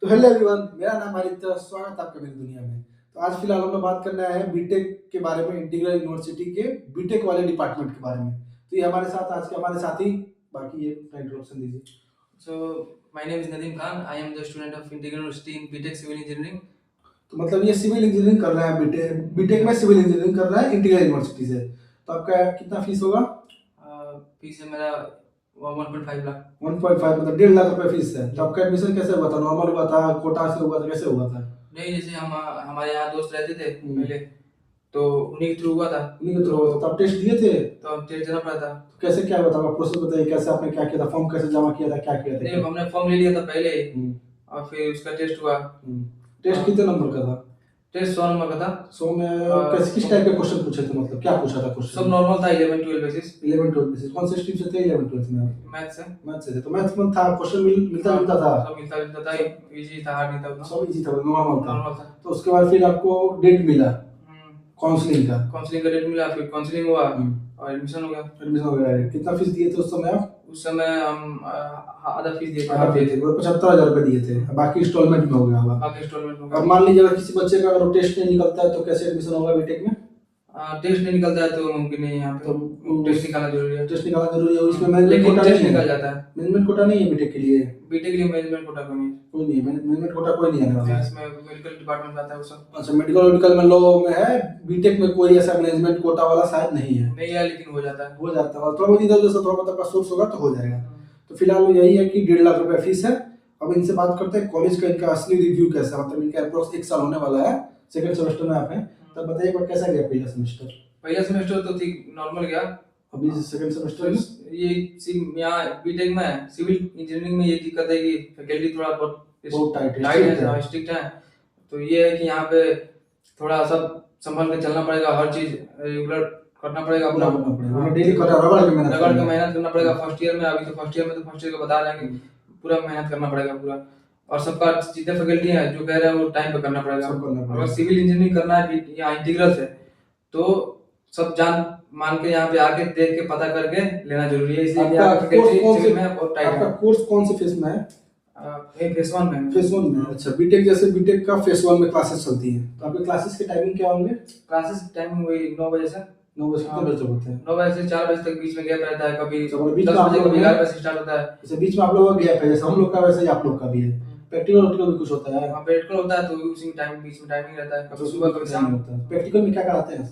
तो hello everyone, मेरा नाम आदित्य। स्वागत है आपका मेरी दुनिया में। तो आज फिलहाल हम लोग बात करना है बीटेक के बारे में, इंटीग्रल यूनिवर्सिटी के बीटेक वाले डिपार्टमेंट के बारे में। तो ये हमारे साथ आज के हमारे साथी, बाकी ये इंट्रोडक्शन दीजिए। So, my name is Nadeem Khan. I am the student of Integral University in BTech Civil Engineering. तो मतलब ये सिविल इंजीनियरिंग कर रहा है, बीटेक में सिविल इंजीनियरिंग कर रहा है इंटीग्रल यूनिवर्सिटी से। तो आपका कितना फीस होगा? फीस है मेरा 1.5 लाख। 1.5 मतलब 1.5 लाख रुपए फीस है। तो आपका एडमिशन कैसे हुआ था? नॉर्मल हुआ था, कोटा से हुआ था, कैसे हुआ था? नहीं, जैसे हमारे यहाँ दोस्त रहते थे पहले, तो उन्हीं के थ्रू हुआ था। उन्हीं के थ्रू हुआ था। तो आप टेस्ट दिए थे? तो अब टेस्ट देना पड़ा था। तो कैसे क्या हुआ था? आप प्रोसेस बताइए, कैसे आपने क्या किया था, फॉर्म कैसे जमा किया था, क्या किया था? नहीं, हमने फॉर्म ले लिया था पहले और फिर उसका टेस्ट हुआ। टेस्ट कितने नंबर का था? टेस्ट 100 नंबर का था। 100 में कैसे किस टाइप के क्वेश्चन पूछे थे? मतलब क्या पूछा था क्वेश्चन? सब नॉर्मल था। 11-12 बेसिस। 11-12 बेसिस। कौन से स्ट्रीम से थे 11-12 में? मैथ से। मैथ से थे। तो मैथ में था क्वेश्चन मिलता जुलता था? सब मिलता जुलता था। इजी था, हार्ड नहीं था उतना। सब इजी था, नॉर्मल था। नॉर्मल था। तो उसके बाद फिर आपको डेट मिला काउंसलिंग का? काउंसलिंग का डेट मिला, फिर काउंसलिंग हुआ और एडमिशन हो गया। एडमिशन हो गया। कितना फीस दिए थे उस समय आप? उस समय हम आधा फीस दिए थे। आधा फीस थे, 75,000 रुपए दिए थे। बाकी इंस्टॉलमेंट में हो गया होगा। बाकी इंस्टॉलमेंट में। अब मान लीजिए अगर किसी बच्चे का अगर टेस्ट नहीं निकलता है तो कैसे एडमिशन होगा बीटेक में? टेस्ट नहीं निकलता है तो मुमकिन नहीं है यहाँ पे। तो टेस्ट निकालना जरूरी है। टेस्ट निकालना जरूरी है। इसमें मैनेजमेंट लेकिन कोटा टेस्ट नहीं निकल है? जाता है। मैनेजमेंट कोटा नहीं है बीटेक के लिए? बीटेक के लिए मैनेजमेंट कोटा कोई नहीं। कोई नहीं है, मैनेजमेंट कोटा कोई नहीं आने वाला है। इसमें मेडिकल डिपार्टमेंट में आता है वो सब। अच्छा, मेडिकल में लॉ में है। बीटेक में कोई ऐसा मैनेजमेंट कोटा वाला शायद नहीं है। नहीं है, लेकिन हो जाता है। हो जाता है, थोड़ा बहुत इधर उधर से थोड़ा बहुत आपका सोर्स होगा तो हो जाएगा। तो फिलहाल यही है कि 1.5 लाख रुपए फीस है। अब इनसे बात करते हैं कॉलेज का इनका असली रिव्यू कैसा है। मतलब इनका अप्रोक्स 1 साल होने वाला है, सेकंड सेमेस्टर में आप हैं। तब बताइए पर कैसा गया पहला सेमेस्टर? पहला सेमेस्टर तो ठीक नॉर्मल गया। अभी सेकंड सेमेस्टर में ये यहाँ बीटेक में सिविल इंजीनियरिंग में ये दिक्कत है कि फैकल्टी थोड़ा बहुत टाइट है, स्ट्रिक्ट है। तो ये है कि यहाँ पे थोड़ा सब संभल के चलना पड़ेगा, हर चीज रेगुलर करना पड़ेगा अपना। डेली रगड़ के मेहनत करना पड़ेगा। फर्स्ट ईयर में अभी तो फर्स्ट ईयर में तो फर्स्ट ईयर का बता रहे हैं कि पूरा मेहनत करना पड़ेगा पूरा। और सबका जितने फैकल्टी है जो कह रहे हैं वो टाइम पे करना पड़ेगा। अगर सिविल इंजीनियरिंग करना है यहाँ इंटीग्रल से तो सब जान मान के यहाँ पे आके देख के पता करके लेना जरूरी है। इसलिए आपका कोर्स कौन से फेज में है? फेज 1 में। फेज 1 में। अच्छा, बीटेक जैसे बीटेक का फेज 1 में क्लासेस चलती हैं। तो आपके क्लासेस के टाइमिंग क्या होंगे? क्लासेस टाइमिंग वही 9 बजे से 9 बजे कितने बजे तक होते हैं? 9 बजे से 4 बजे तक बीच में गैप रहता है। कभी 10 बीच में बजे कभी 11 बजे से स्टार्ट होता है। जैसे बीच में आप लोगों का गैप है, जैसे हम लोग का वैसे ही आप लोग का भी है। प्रैक्टिकल भी कुछ होता है? हां, प्रैक्टिकल होता है तो उसी टाइम बीच में टाइमिंग रहता है। कभी सुबह कभी शाम होता है। प्रैक्टिकल में क्या कराते हैं?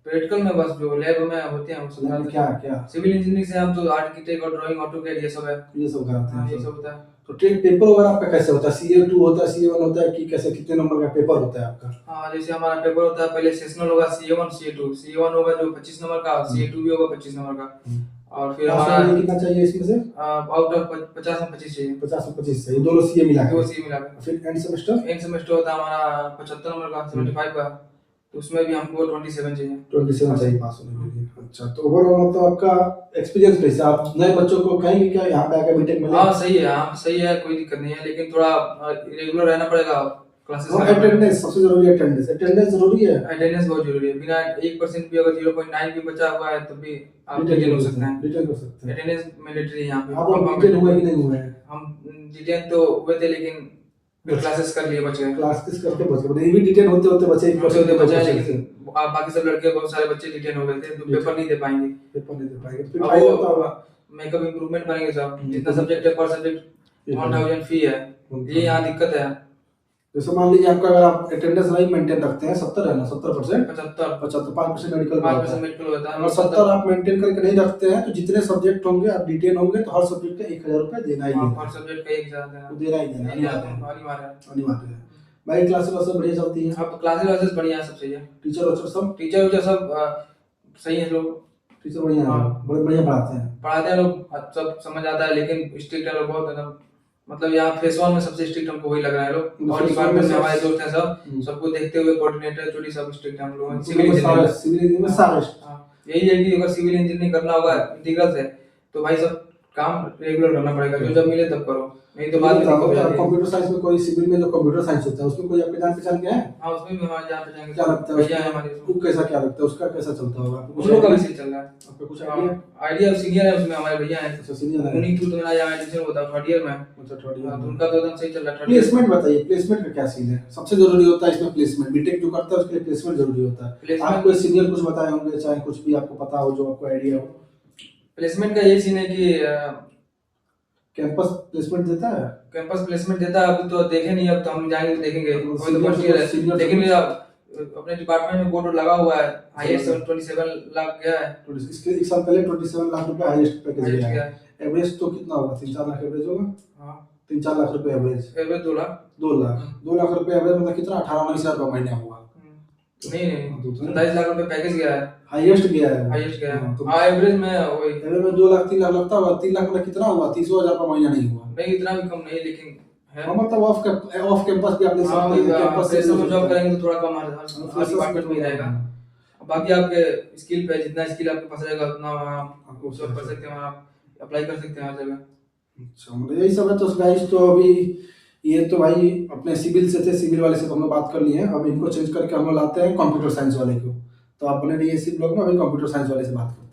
प्रैक्टिकल में बस जो लैब में होते हैं वो सब। क्या सिविल इंजीनियरिंग से हम तो आर्किटेक्ट और ड्राइंग ऑटोकैड ये सब है, ये सब कराते हैं। ये सब होता है। तो ट्रेड पेपर वगैरह आपका कैसे होता है? CA2 होता है, CA1 होता है कि कैसे, कितने नंबर का पेपर होता है आपका? हाँ, जैसे हमारा पेपर होता है पहले सेशनल होगा CA1 CA2। CA1 होगा जो 25 नंबर का, CA2 भी होगा 25 नंबर का। और फिर हमारा कितना चाहिए इसमें से? आउट ऑफ 50 में 25 चाहिए। 50 में 25 चाहिए, दोनों CA मिला के। दो CA मिला के। फिर एंड सेमेस्टर होता है हमारा 75 नंबर का, 75 का। तो उसमें भी हमको 27 चाहिए। 27 चाहिए पास होने के लिए। अच्छा, तो ओवरऑल मतलब आपका एक्सपीरियंस कैसा? आप नए बच्चों को कहेंगे क्या यहाँ पे आकर बीटेक में? हाँ सही है, हाँ सही है, कोई दिक्कत नहीं है। लेकिन थोड़ा रेगुलर रहना पड़ेगा क्लासेस में। अटेंडेंस सबसे जरूरी है। अटेंडेंस जरूरी है। अटेंडेंस बहुत जरूरी है। बिना 1% भी अगर 0.9 भी बचा हुआ है तो भी आप डिटेन हो सकते हैं। डिटेन कर सकते हैं। अटेंडेंस मैंडेटरी है यहाँ पे। आप डिटेन हुए कि नहीं हुए? हम डिटेन तो हुए थे, लेकिन क्लासेस कर लिए, बच गए। क्लासेस करके बच गए। ये भी डिटेन होते होते बचे, 1% होते बचा है। लेकिन बाकी सब लड़के बहुत सारे बच्चे डिटेन हो गए थे तो पेपर नहीं दे पाएंगे। फिर फाइल होता होगा। मेकअप इंप्रूवमेंट बनेंगे सब। जितना सब्जेक्ट है पर सब्जेक्ट 1000 फी है। ये यहाँ दिक्कत है। जैसे मान लीजिए आपका अगर आप अटेंडेंस नहीं मेंटेन रखते हैं, 70 है ना, 70%, 75 5% मेडिकल 5% मेडिकल होता है। अगर 70 आप मेंटेन करके नहीं रखते हैं तो जितने सब्जेक्ट होंगे आप डिटेन होंगे तो हर सब्जेक्ट का 1000 रुपए देना ही है। हर सब्जेक्ट का 1000 देना, देना ही देना अनिवार्य है। भाई क्लासेस सब बढ़िया चलती है? अब क्लासेस बढ़िया है, सब सही है। टीचर सब सही है। लोग टीचर बढ़िया है, बहुत बढ़िया पढ़ाते हैं लोग, सब समझ आता है। लेकिन स्ट्रिक्ट है लोग बहुत एकदम। मतलब यहाँ फेज 1 में सबसे स्ट्रिक्ट हमको वही लग रहा है लोग। और डिपार्टमेंट में हमारे दोस्त हैं सब, सबको देखते हुए कोऑर्डिनेटर चोटी सब स्ट्रिक्ट है हम लोग। सिविल इंजीनियरिंग में सारे यही है कि अगर सिविल इंजीनियरिंग करना होगा इंटीग्रल से तो भाई सब काम रेगुलर करना पड़ेगा, जो जब मिले तब करो, नहीं तो बाद में दिक्कत हो जाती है। कंप्यूटर साइंस में कोई सिविल में जो कंप्यूटर साइंस होता है उसमें कोई आपके जान पहचान के है? हाँ, उसमें भी हमारे जहाँ पे जाएंगे क्या लगता है भैया है उसका? हमारे वो कैसा क्या लगता है उसका, कैसा चलता होगा आपको उन कुछ लोगों का भी आइडिया? सही चल रहा है। आपको कुछ आइडिया? आइडिया सीनियर है उसमें, हमारे भैया हैं, अच्छा सीनियर है। उन्हीं थ्रू तो मेरा यहाँ एडमिशन होता है, थर्ड ईयर में। अच्छा थर्ड हाँ, तो ईयर। उनका तो एकदम सही चल रहा है, थर्ड ईयर। प्लेसमेंट बताइए, प्लेसमेंट का क्या सीन है? सबसे जरूरी होता है इसमें प्लेसमेंट, बीटेक जो करता है उसके लिए प्लेसमेंट जरूरी होता है। Placement- आप कोई सीनियर कुछ बताए होंगे, चाहे कुछ भी आपको पता हो जो आपको आइडिया हो। प्लेसमेंट का ये सीन है कि कैंपस प्लेसमेंट देता है? कैंपस प्लेसमेंट देता है, अभी तो देखे नहीं, अब तो हम जाएंगे तो देखेंगे, तो अभी तो फर्स्ट ईयर है। senior- लेकिन मेरा अपने डिपार्टमेंट में बोर्ड लगा हुआ है, हाईएस्ट 27 लाख गया है। इसके एक साल पहले 27 लाख रुपए हाईएस्ट पैकेज हाईएस्ट गया गया है। है। एवरेज तो कितना होगा? 3-4 लाख एवरेज होगा? हाँ, 3-4 लाख रुपए एवरेज। एवरेज 2 लाख। 2 लाख 2 लाख रुपए एवरेज मतलब कितना? 18-19 हजार रुपए महीने हुआ। नहीं 27 लाख रुपए पैकेज गया है, हाईएस्ट गया है। हाईएस्ट गया है। हाँ, तो हाँ, एवरेज में वही एवरेज में 2 लाख 3 लाख लगता होगा। 3 लाख मतलब कितना हुआ? 30 हजार रुपए महीना नहीं हुआ। नहीं, इतना भी कम नहीं, लेकिन है। हाँ, मतलब ऑफ कैंपस भी आप ले हाँ, सकते हैं। कैंपस प्लेसमेंट में जॉब सकते हैं। करेंगे तो थोड़ा कम हर डिपार्टमेंट में ही रहेगा। बाकी आपके स्किल पे, जितना स्किल आपके पास रहेगा उतना आप जॉब कर सकते हैं, वहाँ अप्लाई कर सकते हैं हर जगह। अच्छा, मतलब यही सब है। तो गाइस, तो अभी ये तो भाई अपने सिविल से थे, सिविल वाले से तो हम लोग बात कर लिए हैं। अब इनको चेंज करके हम लोग लाते हैं कंप्यूटर साइंस वाले को। तो आप बने रहिए इसी ब्लॉग में, अभी कंप्यूटर साइंस वाले से बात करते हैं।